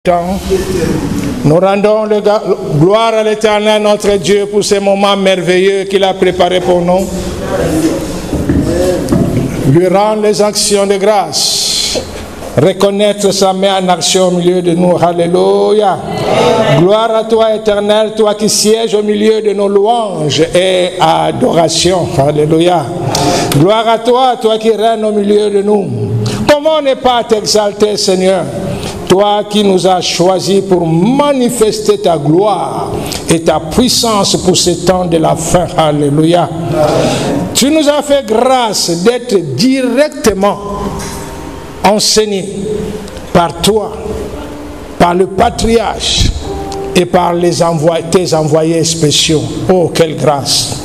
temps, nous rendons gloire à l'Éternel notre Dieu pour ces moments merveilleux qu'il a préparés pour nous. Lui rendre les actions de grâce, reconnaître sa main en action au milieu de nous. Alléluia. Gloire à toi, Éternel, toi qui sièges au milieu de nos louanges et adoration. Alléluia. Gloire à toi, toi qui règnes au milieu de nous. Comment ne pas t'exalter, Seigneur? Toi qui nous as choisis pour manifester ta gloire et ta puissance pour ce temps de la fin. Alléluia. Tu nous as fait grâce d'être directement enseignés par toi, par le patriarche et par tes envoyés spéciaux. Oh, quelle grâce!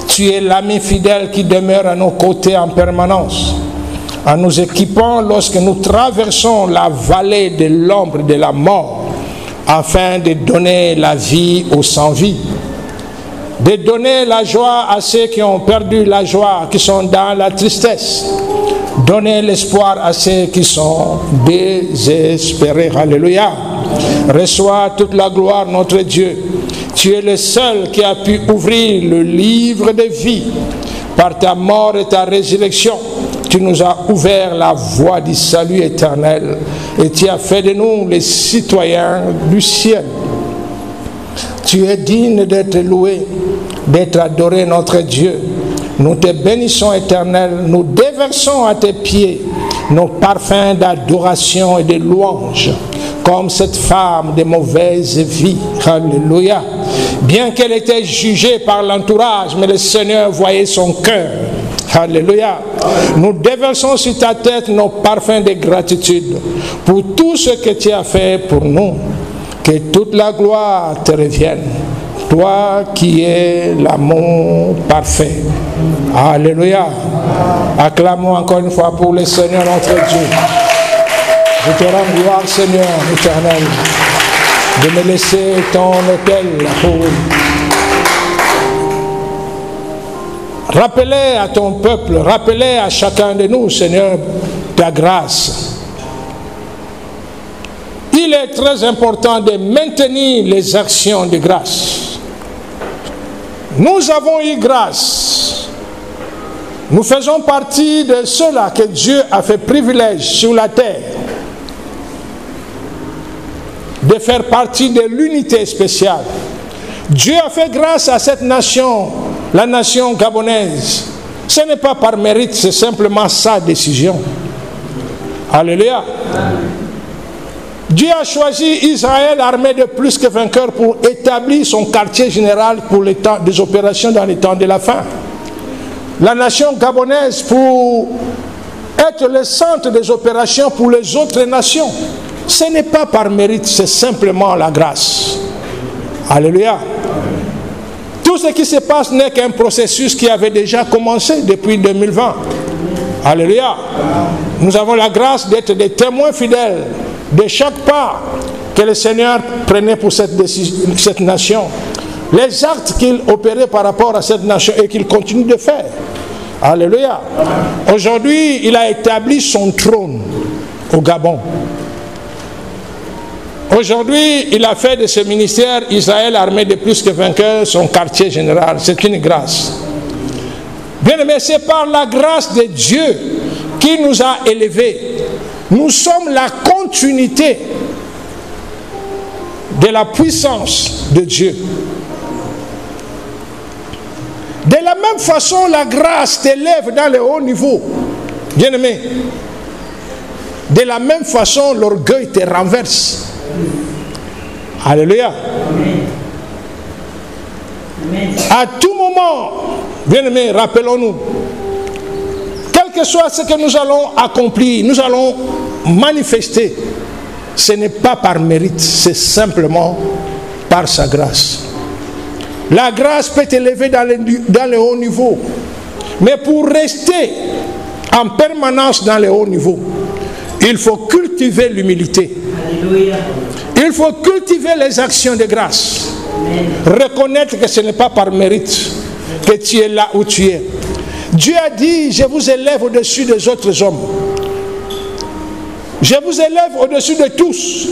Tu es l'ami fidèle qui demeure à nos côtés en permanence, en nous équipant lorsque nous traversons la vallée de l'ombre de la mort, afin de donner la vie aux sans-vie, de donner la joie à ceux qui ont perdu la joie, qui sont dans la tristesse, donner l'espoir à ceux qui sont désespérés. Alléluia. Reçois toute la gloire, notre Dieu. Tu es le seul qui a pu ouvrir le livre de vie. Par ta mort et ta résurrection, tu nous as ouvert la voie du salut éternel et tu as fait de nous les citoyens du ciel. Tu es digne d'être loué, d'être adoré, notre Dieu. Nous te bénissons, Éternel, nous déversons à tes pieds nos parfums d'adoration et de louange, comme cette femme de mauvaise vie. Alléluia. Bien qu'elle était jugée par l'entourage, mais le Seigneur voyait son cœur. Alléluia. Nous déversons sur ta tête nos parfums de gratitude pour tout ce que tu as fait pour nous. Que toute la gloire te revienne. Toi qui es l'amour parfait. Alléluia. Acclamons encore une fois pour le Seigneur notre Dieu. Je te rends gloire, Seigneur éternel, de me laisser ton autel pour rappeler à ton peuple, rappeler à chacun de nous, Seigneur, ta grâce. Il est très important de maintenir les actions de grâce. Nous avons eu grâce. Nous faisons partie de ceux-là que Dieu a fait privilège sur la terre de faire partie de l'unité spéciale. Dieu a fait grâce à cette nation, la nation gabonaise. Ce n'est pas par mérite, c'est simplement sa décision. Alléluia. Dieu a choisi Israël, armé de plus que vainqueurs, pour établir son quartier général pour les temps des opérations dans les temps de la fin. La nation gabonaise pour être le centre des opérations pour les autres nations. Ce n'est pas par mérite, c'est simplement la grâce. Alléluia. Tout ce qui se passe n'est qu'un processus qui avait déjà commencé depuis 2020. Alléluia. Nous avons la grâce d'être des témoins fidèles de chaque pas que le Seigneur prenait pour cette nation. Les actes qu'il opérait par rapport à cette nation et qu'il continue de faire. Alléluia. Aujourd'hui, il a établi son trône au Gabon. Aujourd'hui, il a fait de ce ministère Israël armé de plus que vainqueurs son quartier général. C'est une grâce. Bien aimé, c'est par la grâce de Dieu qui nous a élevés. Nous sommes la continuité de la puissance de Dieu. De la même façon, la grâce t'élève dans le haut niveau. Bien aimé. De la même façon, l'orgueil te renverse. Alléluia. Amen. À tout moment, bien aimé, rappelons-nous, quel que soit ce que nous allons accomplir, nous allons manifester, ce n'est pas par mérite, c'est simplement par sa grâce. La grâce peut t'élever dans le haut niveau, mais pour rester en permanence dans le haut niveau, il faut cultiver l'humilité. Il faut cultiver les actions de grâce. Amen. Reconnaître que ce n'est pas par mérite que tu es là où tu es. Dieu a dit, je vous élève au-dessus des autres hommes. Je vous élève au-dessus de tous.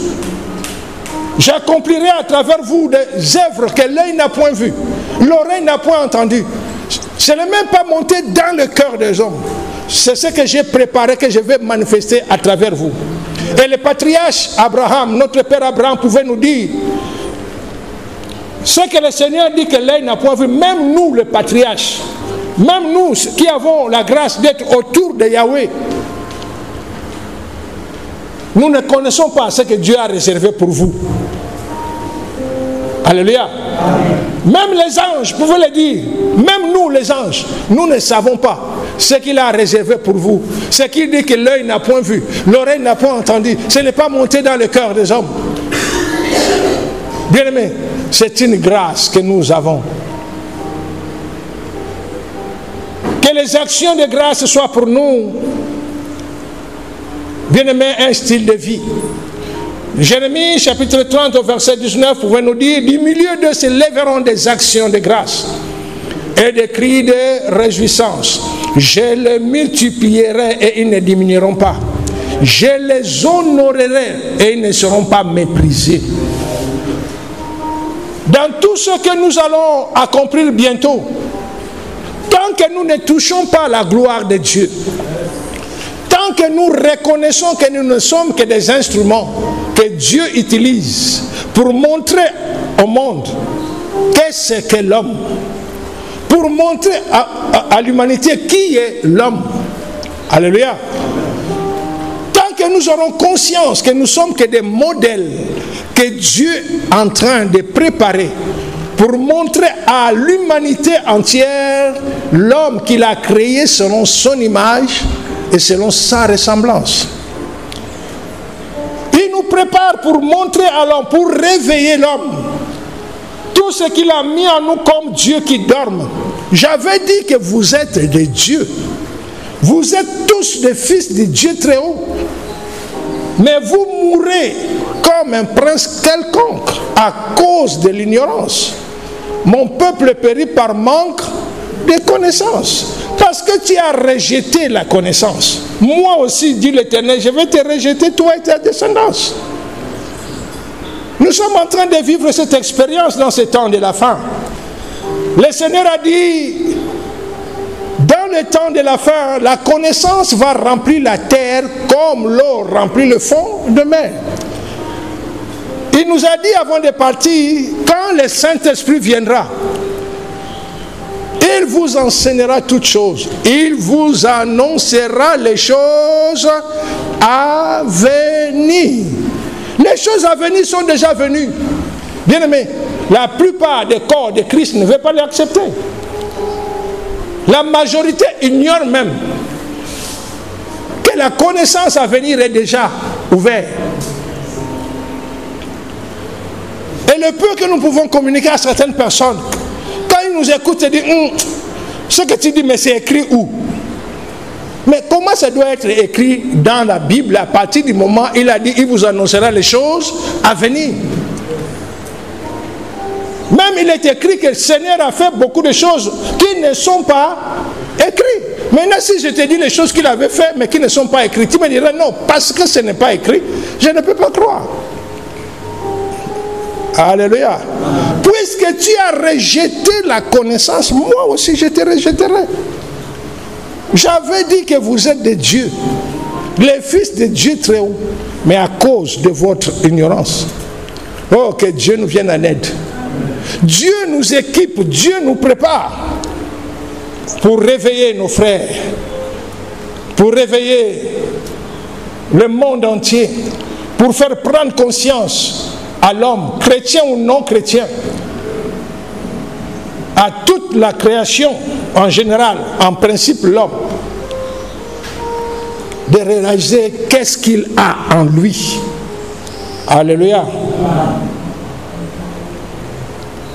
J'accomplirai à travers vous des œuvres que l'œil n'a point vues, l'oreille n'a point entendues. Je n'ai même pas monté dans le cœur des hommes. C'est ce que j'ai préparé, que je vais manifester à travers vous. Et le patriarche Abraham, notre père Abraham, pouvait nous dire ce que le Seigneur dit que l'œil n'a point vu. Même nous, les patriarches, même nous qui avons la grâce d'être autour de Yahweh, nous ne connaissons pas ce que Dieu a réservé pour vous. Alléluia. Même les anges, vous pouvez le dire, même nous les anges, nous ne savons pas ce qu'il a réservé pour vous. Ce qu'il dit que l'œil n'a point vu, l'oreille n'a point entendu, ce n'est pas monté dans le cœur des hommes. Bien-aimés, c'est une grâce que nous avons. Que les actions de grâce soient pour nous, bien-aimés, un style de vie. Jérémie chapitre 30 au verset 19 pouvait nous dire: du milieu d'eux se lèveront des actions de grâce et des cris de réjouissance. Je les multiplierai et ils ne diminueront pas. Je les honorerai et ils ne seront pas méprisés. Dans tout ce que nous allons accomplir bientôt, tant que nous ne touchons pas la gloire de Dieu, tant que nous reconnaissons que nous ne sommes que des instruments que Dieu utilise pour montrer au monde qu'est-ce que l'homme, pour montrer à l'humanité qui est l'homme. Alléluia. Tant que nous aurons conscience que nous sommes que des modèles que Dieu est en train de préparer pour montrer à l'humanité entière l'homme qu'il a créé selon son image et selon sa ressemblance. Il nous prépare pour montrer à l'homme, pour réveiller l'homme, tout ce qu'il a mis en nous comme Dieu qui dorme. J'avais dit que vous êtes des dieux. Vous êtes tous des fils de Dieu très haut. Mais vous mourrez comme un prince quelconque à cause de l'ignorance. Mon peuple périt par manque de connaissance. Parce que tu as rejeté la connaissance. Moi aussi, dit l'Éternel, je vais te rejeter, toi et ta descendance. Nous sommes en train de vivre cette expérience dans ce temps de la fin. Le Seigneur a dit, dans le temps de la fin, la connaissance va remplir la terre comme l'eau remplit le fond de mer. Il nous a dit avant de partir, quand le Saint-Esprit viendra, il vous enseignera toutes choses. Il vous annoncera les choses à venir. Les choses à venir sont déjà venues. Bien aimé, la plupart des corps de Christ ne veulent pas les accepter. La majorité ignore même que la connaissance à venir est déjà ouverte. Et le peu que nous pouvons communiquer à certaines personnes, quand ils nous écoutent, ils disent ce que tu dis, mais c'est écrit où? Mais comment ça doit être écrit dans la Bible à partir du moment où il a dit il vous annoncera les choses à venir? Même il est écrit que le Seigneur a fait beaucoup de choses qui ne sont pas écrites. Maintenant, si je te dis les choses qu'il avait fait mais qui ne sont pas écrites, tu me dirais non, parce que ce n'est pas écrit, je ne peux pas croire. Alléluia. Puisque tu as rejeté la connaissance, moi aussi je te rejetterai. J'avais dit que vous êtes des dieux, les fils de Dieu très haut, mais à cause de votre ignorance. Oh, que Dieu nous vienne en aide. Dieu nous équipe, Dieu nous prépare pour réveiller nos frères, pour réveiller le monde entier, pour faire prendre conscience à l'homme, chrétien ou non chrétien, à toute la création en général, en principe l'homme, de réaliser qu'est-ce qu'il a en lui. Alléluia.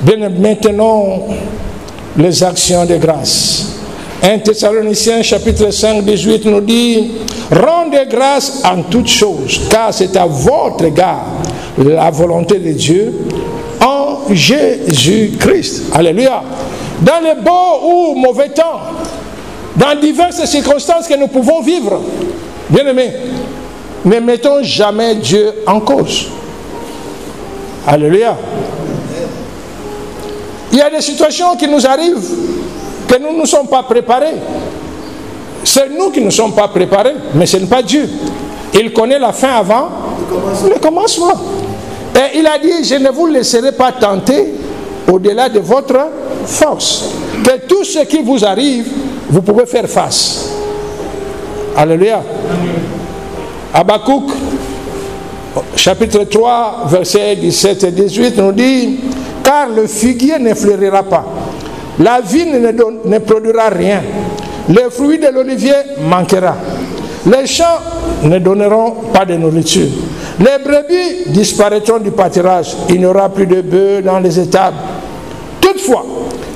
Bien, maintenant, les actions de grâce. 1 Thessaloniciens chapitre 5, 18 nous dit: rendez grâce en toutes choses, car c'est à votre égard la volonté de Dieu en Jésus-Christ. Alléluia. Dans les beaux ou mauvais temps, dans diverses circonstances que nous pouvons vivre, bien aimés, ne mettons jamais Dieu en cause. Alléluia. Il y a des situations qui nous arrivent que nous ne sommes pas préparés. C'est nous qui ne sommes pas préparés, mais ce n'est pas Dieu. Il connaît la fin avant le commencement. Et il a dit, je ne vous laisserai pas tenter au-delà de votre force. Que tout ce qui vous arrive, vous pouvez faire face. Alléluia. Habakkuk, chapitre 3, versets 17 et 18, nous dit, car le figuier ne fleurira pas, la vigne ne produira rien, les fruits de l'olivier manquera, les champs ne donneront pas de nourriture, les brebis disparaîtront du pâturage, il n'y aura plus de bœufs dans les étables. Toutefois,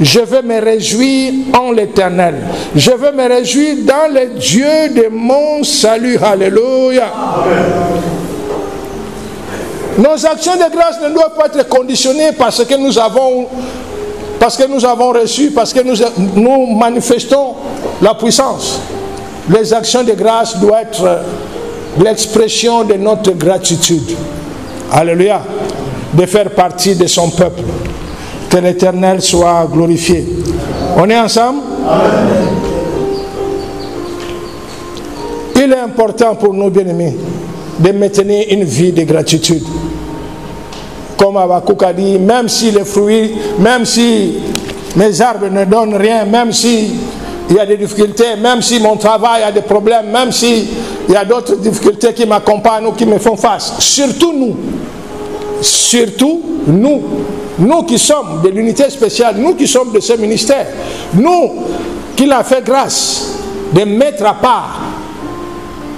je veux me réjouir en l'Éternel. Je veux me réjouir dans le Dieu de mon salut. Alléluia. Nos actions de grâce ne doivent pas être conditionnées parce que nous avons reçu, parce que nous manifestons la puissance. Les actions de grâce doivent être l'expression de notre gratitude. Alléluia. De faire partie de son peuple. Que l'Éternel soit glorifié. On est ensemble? Amen. Il est important pour nous, bien-aimés, de maintenir une vie de gratitude. Comme Habakkuk a dit, même si les fruits, même si mes arbres ne donnent rien, même si il y a des difficultés, même si mon travail a des problèmes, même si il y a d'autres difficultés qui m'accompagnent ou qui me font face, surtout nous qui sommes de l'unité spéciale, nous qui sommes de ce ministère, nous qu'il a fait grâce de mettre à part.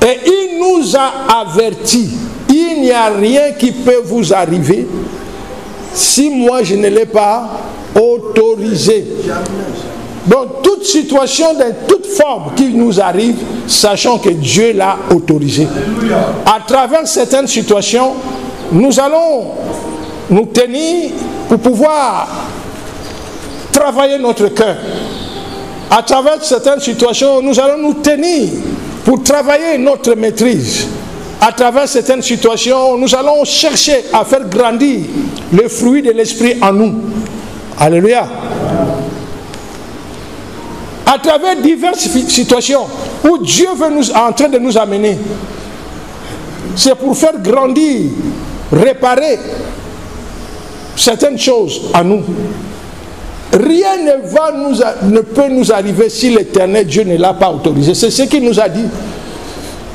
Et il nous a avertis, il n'y a rien qui peut vous arriver si moi je ne l'ai pas autorisé. Donc toute situation, de toute forme qui nous arrive, sachant que Dieu l'a autorisé. À travers certaines situations, nous allons nous tenir pour pouvoir travailler notre cœur. À travers certaines situations, nous allons nous tenir pour travailler notre maîtrise. À travers certaines situations, nous allons chercher à faire grandir le fruit de l'esprit en nous. Alléluia. À travers diverses situations où Dieu est en train de nous amener, c'est pour faire grandir, réparer certaines choses à nous. Rien ne peut nous arriver si l'Éternel Dieu ne l'a pas autorisé. C'est ce qu'il nous a dit.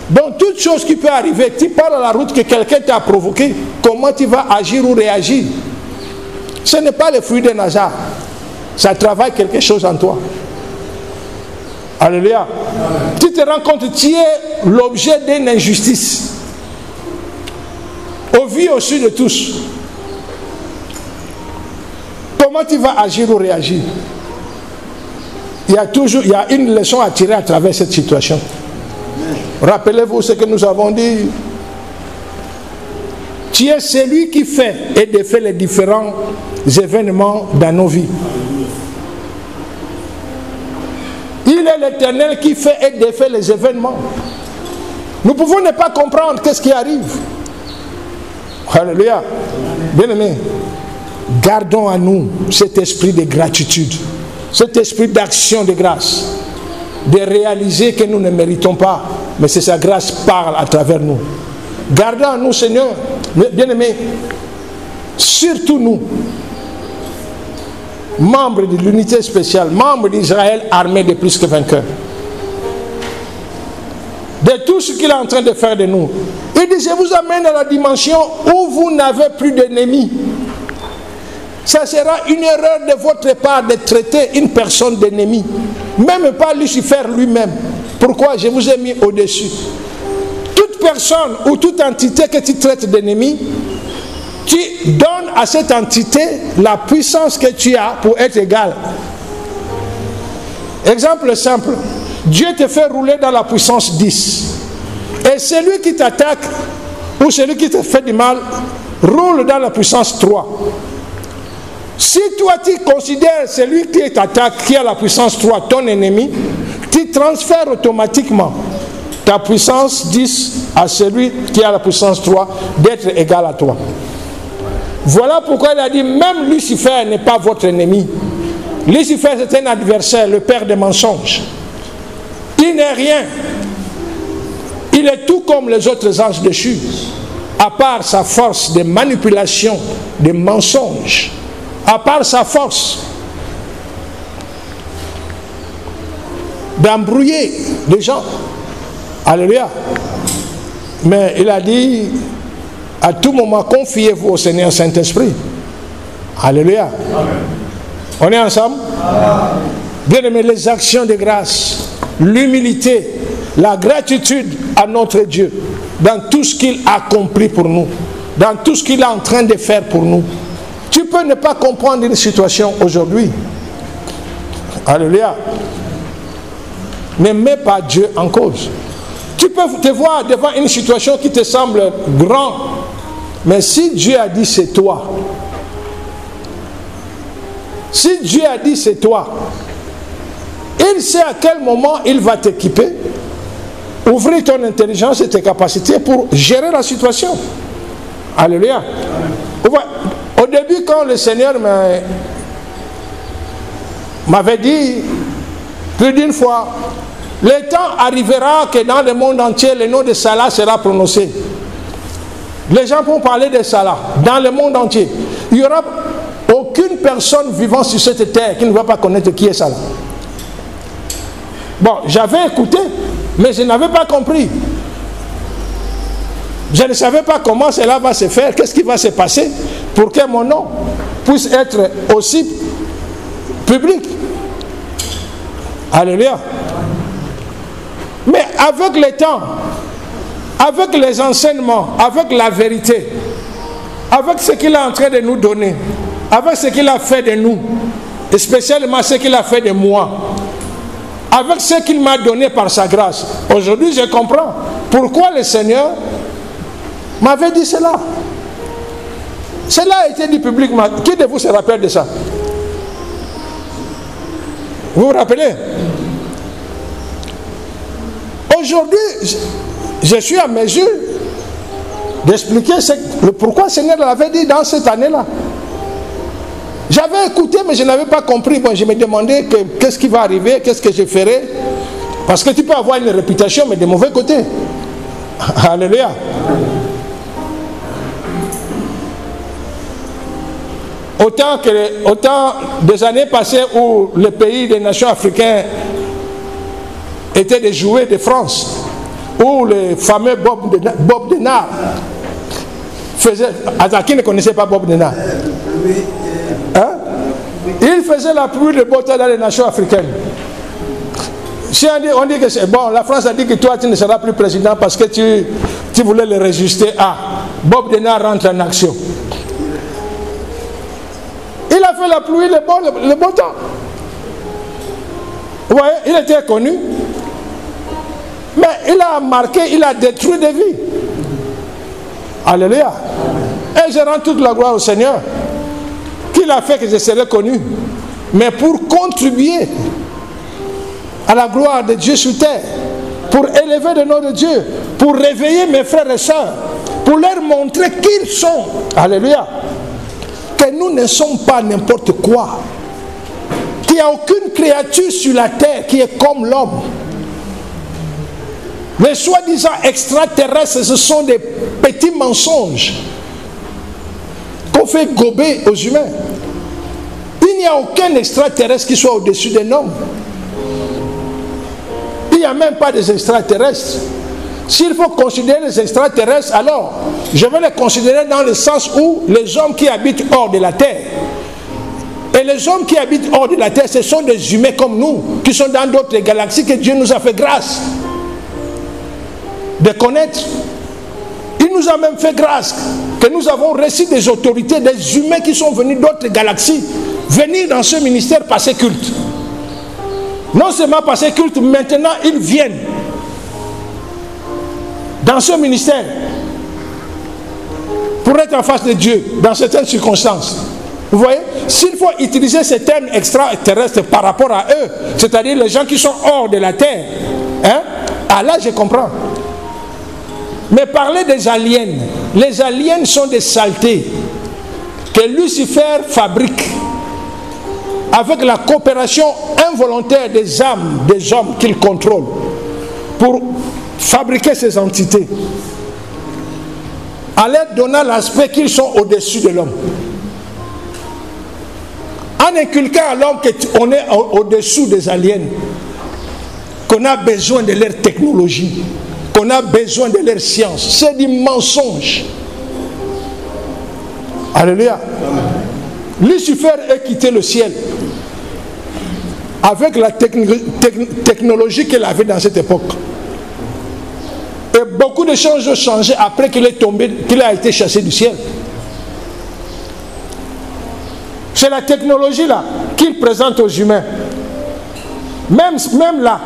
Donc toute chose qui peut arriver, tu pars à la route que quelqu'un t'a provoqué, comment tu vas agir ou réagir? Ce n'est pas le fruit d'un hasard. Ça travaille quelque chose en toi. Alléluia. Tu te rends compte que tu es l'objet d'une injustice. Au vu au-dessus de tous. Comment tu vas agir ou réagir? Il y a une leçon à tirer à travers cette situation. Rappelez-vous ce que nous avons dit. Tu es celui qui fait et défait les différents événements dans nos vies. Il est l'Éternel qui fait et défait les événements. Nous pouvons ne pas comprendre qu'est-ce qui arrive. Alléluia. Bien-aimés, gardons à nous cet esprit de gratitude, cet esprit d'action de grâce, de réaliser que nous ne méritons pas, mais c'est sa grâce parle à travers nous. Gardons à nous, Seigneur, bien-aimés, surtout nous, membres de l'unité spéciale, membres d'Israël armés de plus que vainqueurs, de tout ce qu'il est en train de faire de nous. Il dit, je vous amène à la dimension où vous n'avez plus d'ennemis. Ça sera une erreur de votre part de traiter une personne d'ennemi. Même pas Lucifer lui-même. Pourquoi? Je vous ai mis au-dessus. Toute personne ou toute entité que tu traites d'ennemi, tu donnes à cette entité la puissance que tu as pour être égal. Exemple simple. Dieu te fait rouler dans la puissance 10. Et celui qui t'attaque ou celui qui te fait du mal roule dans la puissance 3. Si toi tu considères celui qui t'attaque, qui a la puissance 3, ton ennemi, tu transfères automatiquement ta puissance 10 à celui qui a la puissance 3 d'être égal à toi. Voilà pourquoi il a dit, même Lucifer n'est pas votre ennemi. Lucifer, c'est un adversaire, le père des mensonges. Il n'est rien. Il est tout comme les autres anges déchus, à part sa force de manipulation, de mensonges, à part sa force d'embrouiller les gens. Alléluia. Mais il a dit, à tout moment, confiez-vous au Seigneur Saint-Esprit. Alléluia. Amen. On est ensemble? Bien aimé, les actions de grâce, l'humilité, la gratitude à notre Dieu, dans tout ce qu'il a accompli pour nous, dans tout ce qu'il est en train de faire pour nous. Tu peux ne pas comprendre une situation aujourd'hui. Alléluia. Ne mets pas Dieu en cause. Tu peux te voir devant une situation qui te semble grande, mais si Dieu a dit c'est toi, si Dieu a dit c'est toi, il sait à quel moment il va t'équiper, ouvrir ton intelligence et tes capacités pour gérer la situation. Alléluia. Au début, quand le Seigneur m'avait dit plus d'une fois, le temps arrivera que dans le monde entier, le nom de Salah sera prononcé. Les gens vont parler de Salah dans le monde entier. Il n'y aura aucune personne vivant sur cette terre qui ne va pas connaître qui est Salah. Bon, j'avais écouté, mais je n'avais pas compris. Je ne savais pas comment cela va se faire, qu'est-ce qui va se passer pour que mon nom puisse être aussi public. Alléluia. Mais avec le temps, avec les enseignements, avec la vérité, avec ce qu'il est en train de nous donner, avec ce qu'il a fait de nous, et spécialement ce qu'il a fait de moi, avec ce qu'il m'a donné par sa grâce, aujourd'hui je comprends pourquoi le Seigneur m'avait dit cela. Cela a été dit publiquement. Qui de vous se rappelle de ça? Vous vous rappelez? Aujourd'hui, je suis à mesure d'expliquer pourquoi le Seigneur l'avait dit dans cette année-là. J'avais écouté, mais je n'avais pas compris. Bon, je me demandais qu'est-ce qui va arriver, qu'est-ce que je ferai. Parce que tu peux avoir une réputation, mais de mauvais côté. Alléluia. Autant des années passées où les pays des nations africaines étaient des jouets de France, où le fameux Bob Denard faisait... Attends, qui ne connaissait pas Bob Denard? Hein? Il faisait la pluie de beau temps dans les nations africaines. Si on dit que c'est bon, la France a dit que toi tu ne seras plus président parce que tu voulais le résister. Ah, Bob Denard rentre en action. Il a fait la pluie, le beau temps. Vous voyez, il était connu. Mais il a marqué, il a détruit des vies. Alléluia. Et je rends toute la gloire au Seigneur, qu'il a fait que je serais connu. Mais pour contribuer à la gloire de Dieu sur terre, pour élever le nom de Dieu, pour réveiller mes frères et sœurs, pour leur montrer qui ils sont. Alléluia. Que nous ne sommes pas n'importe quoi. Qu'il n'y a aucune créature sur la terre qui est comme l'homme. Les soi-disant extraterrestres, ce sont des petits mensonges qu'on fait gober aux humains. Il n'y a aucun extraterrestre qui soit au-dessus d'un homme. Il n'y a même pas des extraterrestres. S'il faut considérer les extraterrestres, alors je vais les considérer dans le sens où les hommes qui habitent hors de la terre. Et les hommes qui habitent hors de la terre, ce sont des humains comme nous, qui sont dans d'autres galaxies que Dieu nous a fait grâce de connaître. Il nous a même fait grâce que nous avons reçu des autorités, des humains qui sont venus d'autres galaxies, venir dans ce ministère passer culte. Non seulement passer culte, maintenant ils viennent dans ce ministère pour être en face de Dieu dans certaines circonstances. Vous voyez, s'il faut utiliser ces termes extraterrestres par rapport à eux, c'est-à-dire les gens qui sont hors de la terre, hein, ah là je comprends. Mais parler des aliens, les aliens sont des saletés. que Lucifer fabrique avec la coopération involontaire des âmes, des hommes qu'il contrôle, pour fabriquer ces entités, en leur donnant l'aspect qu'ils sont au-dessus de l'homme. En inculquant à l'homme qu'on est au-dessous des aliens, qu'on a besoin de leur technologie, qu'on a besoin de leur science. C'est du mensonge. Alléluia. Lucifer a quitté le ciel avec la technologie qu'il avait dans cette époque. Et beaucoup de choses ont changé après qu'il est tombé, qu'il a été chassé du ciel. C'est la technologie là qu'il présente aux humains. Même là,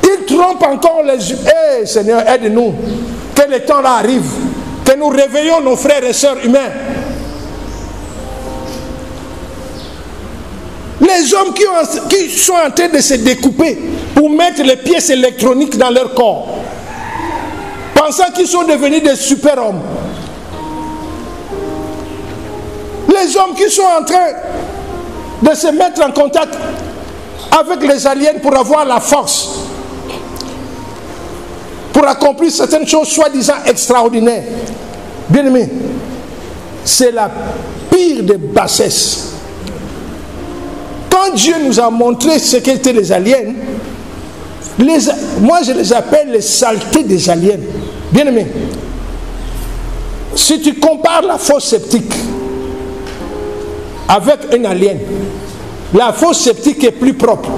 il trompe encore les humains. Hey, Seigneur, aide-nous. Que le temps là arrive. Que nous réveillons nos frères et sœurs humains. Les hommes qui sont en train de se découper pour mettre les pièces électroniques dans leur corps, pensant qu'ils sont devenus des super-hommes. Les hommes qui sont en train de se mettre en contact avec les aliens pour avoir la force, pour accomplir certaines choses soi-disant extraordinaires. Bien-aimés, c'est la pire des bassesses. Quand Dieu nous a montré ce qu'étaient les aliens, moi je les appelle les saletés des aliens. Bien-aimés, si tu compares la fosse septique avec un alien, la fosse septique est plus propre.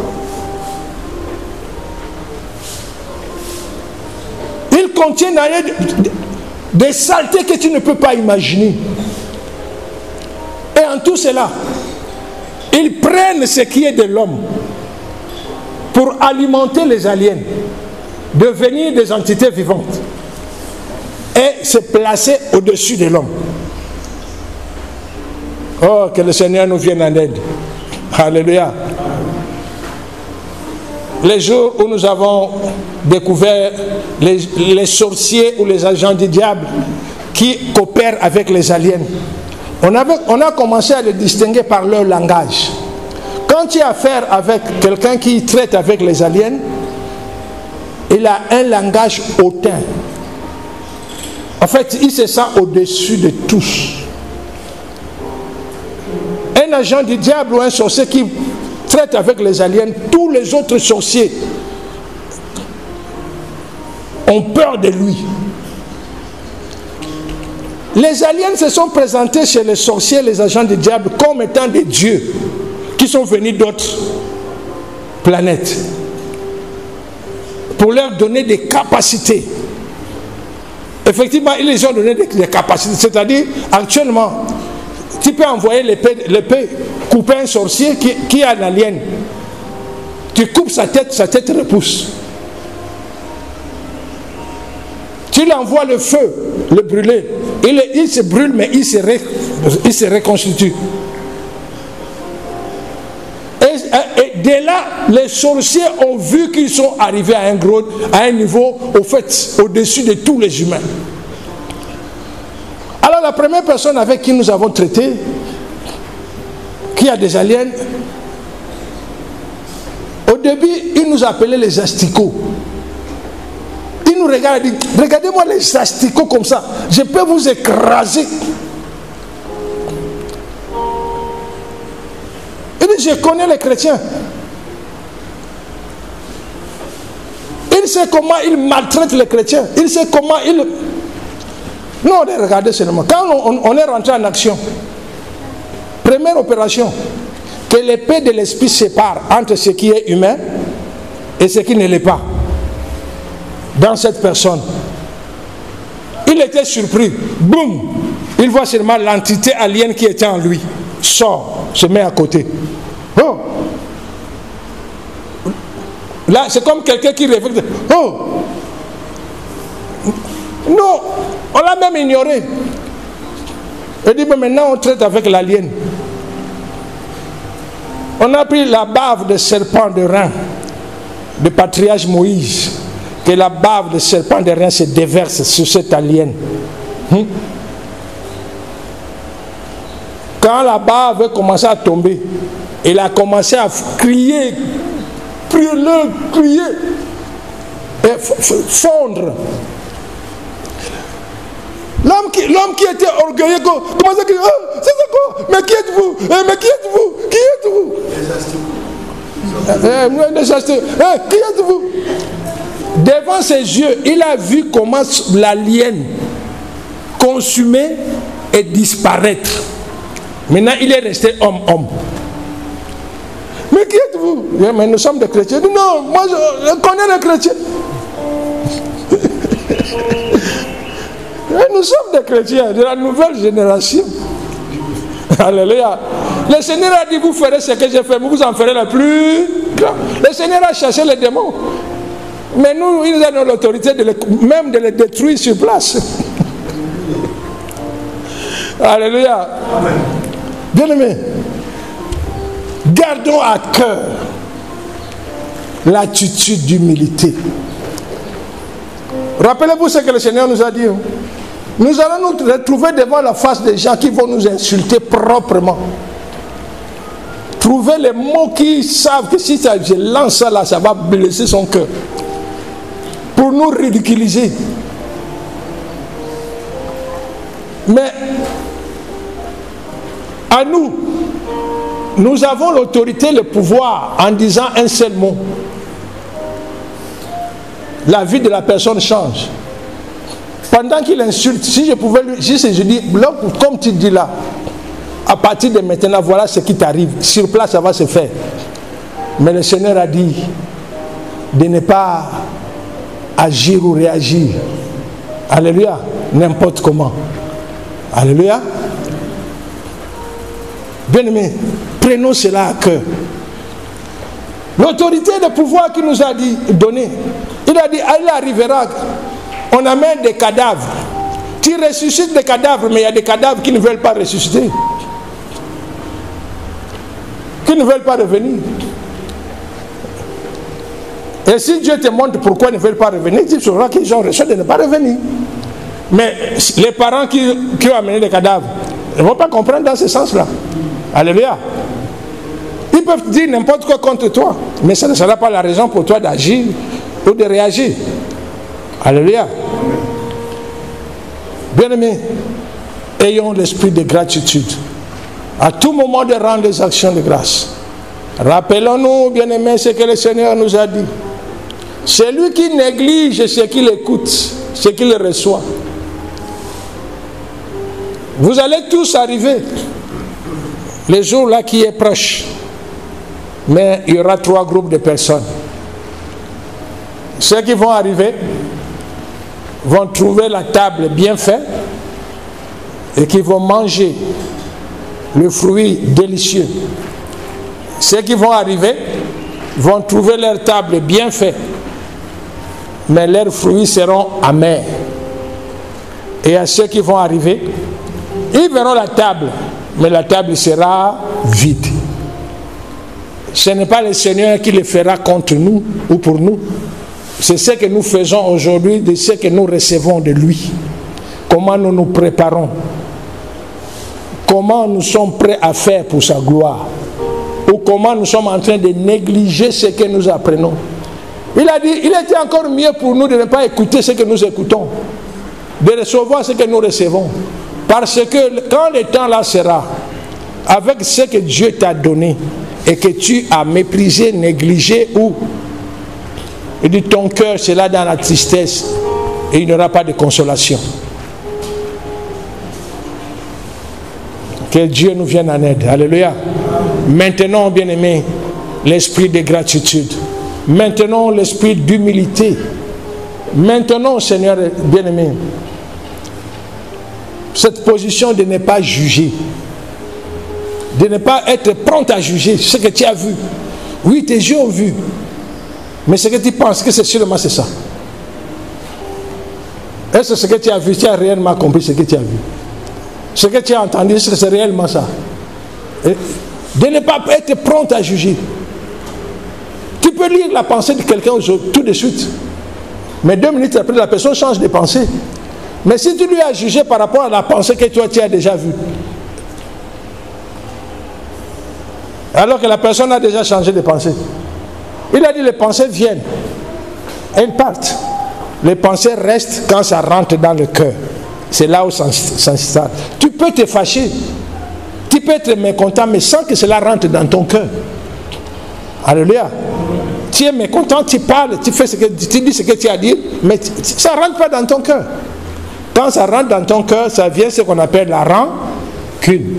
Il contient des saletés que tu ne peux pas imaginer. Et en tout cela, ils prennent ce qui est de l'homme pour alimenter les aliens, devenir des entités vivantes et se placer au-dessus de l'homme. Oh, que le Seigneur nous vienne en aide. Alléluia. Les jours où nous avons découvert les sorciers ou les agents du diable qui coopèrent avec les aliens, on a commencé à les distinguer par leur langage. Quand tu as affaire avec quelqu'un qui traite avec les aliens, il a un langage hautain. En fait, il se sent au-dessus de tous. Un agent du diable ou un sorcier qui traite avec les aliens, tous les autres sorciers ont peur de lui. Les aliens se sont présentés chez les sorciers, les agents du diable, comme étant des dieux qui sont venus d'autres planètes pour leur donner des capacités. Effectivement, ils les ont donné des capacités. C'est-à-dire, actuellement, tu peux envoyer l'épée, couper un sorcier qui a l'alien. Tu coupes sa tête repousse. Tu lui envoies le feu, le brûler. Il se brûle, mais il se reconstitue. Et dès là, les sorciers ont vu qu'ils sont arrivés à un niveau, au fait, au-dessus de tous les humains. Alors la première personne avec qui nous avons traité, qui a des aliens, au début, il nous appelait les asticots. Il nous regarde et dit, regardez-moi les asticots comme ça, je peux vous écraser. Il dit, je connais les chrétiens. Il sait comment ils maltraitent les chrétiens. Il sait comment ils... Non, regardez seulement. Quand on est rentré en action, première opération, que l'épée de l'esprit sépare entre ce qui est humain et ce qui ne l'est pas. Dans cette personne. Il était surpris. Boum! Il voit seulement l'entité alien qui était en lui. Sort, se met à côté. Oh! Là, c'est comme quelqu'un qui réfléchit. Oh! Non! On l'a même ignoré. Il dit, mais maintenant on traite avec l'alien. On a pris la bave de serpent de rein de patriarche Moïse. Que la bave de serpent de rein se déverse sur cet alien. Quand la barre avait commencé à tomber, il a commencé à crier, crier, et fondre. L'homme qui était orgueilleux, commençait à crier, oh, c'est quoi? Mais qui êtes-vous? Mais qui êtes-vous? Qui êtes-vous? Qui êtes-vous? Devant ses yeux, il a vu comment l'alien consumer et disparaître. Maintenant, il est resté homme. Mais qui êtes-vous? Mais nous sommes des chrétiens. Non, moi je connais les chrétiens. Nous sommes des chrétiens de la nouvelle génération. Alléluia. Le Seigneur a dit, vous ferez ce que j'ai fait, vous en ferez le plus grand. Le Seigneur a chassé les démons. Mais nous, ils ont l'autorité même de les détruire sur place. Alléluia. Bien-aimés, gardons à cœur l'attitude d'humilité. Rappelez-vous ce que le Seigneur nous a dit. Nous allons nous retrouver devant la face des gens qui vont nous insulter proprement. Trouver les mots qui savent que si je lance ça là, ça va blesser son cœur. Pour nous ridiculiser. Mais à nous, nous avons l'autorité, le pouvoir en disant un seul mot. La vie de la personne change. Pendant qu'il insulte, si je pouvais lui, si je dis, comme tu dis là, à partir de maintenant, voilà ce qui t'arrive. Sur place, ça va se faire. Mais le Seigneur a dit de ne pas agir ou réagir. Alléluia. N'importe comment. Alléluia. Bien-aimés, prenons cela à cœur. L'autorité de pouvoir qu'il nous a donné, il a dit, il arrivera, on amène des cadavres. Tu ressuscites des cadavres, mais il y a des cadavres qui ne veulent pas ressusciter. Qui ne veulent pas revenir. Et si Dieu te montre pourquoi ils ne veulent pas revenir, tu sauras qu'ils ont reçu de ne pas revenir. Mais les parents qui ont amené les cadavres ne vont pas comprendre dans ce sens-là. Alléluia. Ils peuvent dire n'importe quoi contre toi, mais ça ne sera pas la raison pour toi d'agir ou de réagir. Alléluia. Bien-aimés, ayons l'esprit de gratitude. À tout moment de rendre des actions de grâce. Rappelons-nous, bien-aimés, ce que le Seigneur nous a dit. Celui qui néglige ce qu'il écoute, ce qu'il reçoit. Vous allez tous arriver le jour là qui est proche. Mais il y aura 3 groupes de personnes. Ceux qui vont arriver vont trouver la table bien faite et qui vont manger le fruit délicieux. Ceux qui vont arriver vont trouver leur table bien faite, mais leurs fruits seront amers. Et à ceux qui vont arriver, ils verront la table, mais la table sera vide. Ce n'est pas le Seigneur qui le fera contre nous ou pour nous. C'est ce que nous faisons aujourd'hui, de ce que nous recevons de lui. Comment nous nous préparons. Comment nous sommes prêts à faire pour sa gloire. Ou comment nous sommes en train de négliger ce que nous apprenons. Il a dit, il était encore mieux pour nous de ne pas écouter ce que nous écoutons. De recevoir ce que nous recevons. Parce que quand le temps là sera, avec ce que Dieu t'a donné, et que tu as méprisé, négligé ou il dit ton cœur sera dans la tristesse et il n'y aura pas de consolation. Que Dieu nous vienne en aide. Alléluia. Maintenant, bien-aimés, l'esprit de gratitude. Maintenant, l'esprit d'humilité. Maintenant, Seigneur bien-aimé, cette position de ne pas juger. De ne pas être prompt à juger ce que tu as vu. Oui, tes yeux ont vu. Mais ce que tu penses que c'est seulement c'est ça. Est-ce que ce que tu as vu, tu as réellement compris ce que tu as vu? Ce que tu as entendu, est-ce que c'est réellement ça? Et de ne pas être prompt à juger. Tu peux lire la pensée de quelqu'un tout de suite. Mais 2 minutes après, la personne change de pensée. Mais si tu lui as jugé par rapport à la pensée que toi tu as déjà vue, Alors que la personne a déjà changé de pensée. Il a dit les pensées viennent. Elles partent. Les pensées restent quand ça rentre dans le cœur. C'est là où ça s'installe. Tu peux te fâcher. Tu peux être mécontent, mais sans que cela rentre dans ton cœur. Alléluia. Tu es mécontent, tu parles, tu dis ce que tu as dit, mais ça ne rentre pas dans ton cœur. Quand ça rentre dans ton cœur, ça vient ce qu'on appelle la rancune.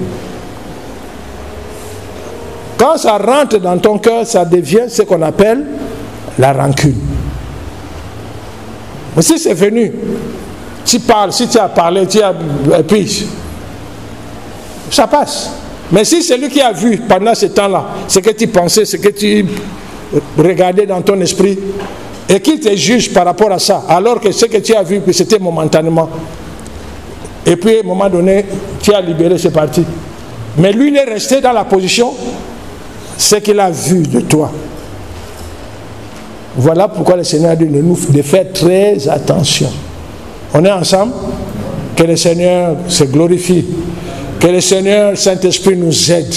Quand ça rentre dans ton cœur, ça devient ce qu'on appelle la rancune. Mais si c'est venu, tu parles, si tu as parlé, et puis ça passe. Mais si c'est lui qui a vu pendant ce temps-là, ce que tu pensais, ce que tu regardais dans ton esprit, et qu'il te juge par rapport à ça, alors que ce que tu as vu, c'était momentanément. Et puis, à un moment donné, tu as libéré, c'est parti. Mais lui, il est resté dans la position, ce qu'il a vu de toi. Voilà pourquoi le Seigneur dit de faire très attention. On est ensemble? Que le Seigneur se glorifie. Que le Seigneur, Saint-Esprit, nous aide.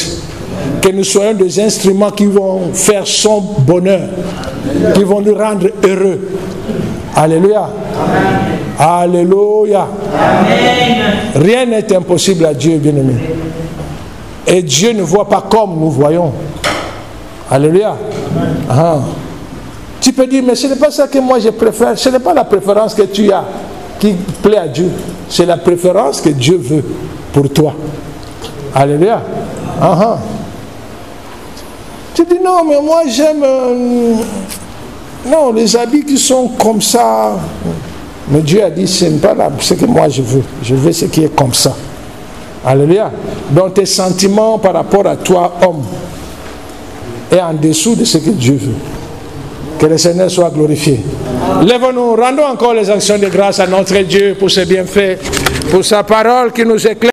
Que nous soyons des instruments qui vont faire son bonheur, qui vont nous rendre heureux. Alléluia. Amen. Alléluia. Amen. Rien n'est impossible à Dieu, bien-aimé. Et Dieu ne voit pas comme nous voyons. Alléluia. Ah. Tu peux dire, mais ce n'est pas ça que moi je préfère. Ce n'est pas la préférence que tu as qui plaît à Dieu. C'est la préférence que Dieu veut pour toi. Alléluia. Ah. Tu dis, non, mais moi j'aime... non, les habits qui sont comme ça... Mais Dieu a dit, ce n'est pas ce que moi je veux. Je veux ce qui est comme ça. Alléluia. Donc tes sentiments par rapport à toi, homme, est en dessous de ce que Dieu veut. Que le Seigneur soit glorifié. Lève-nous, rendons encore les actions de grâce à notre Dieu pour ses bienfaits, pour sa parole qui nous éclaire.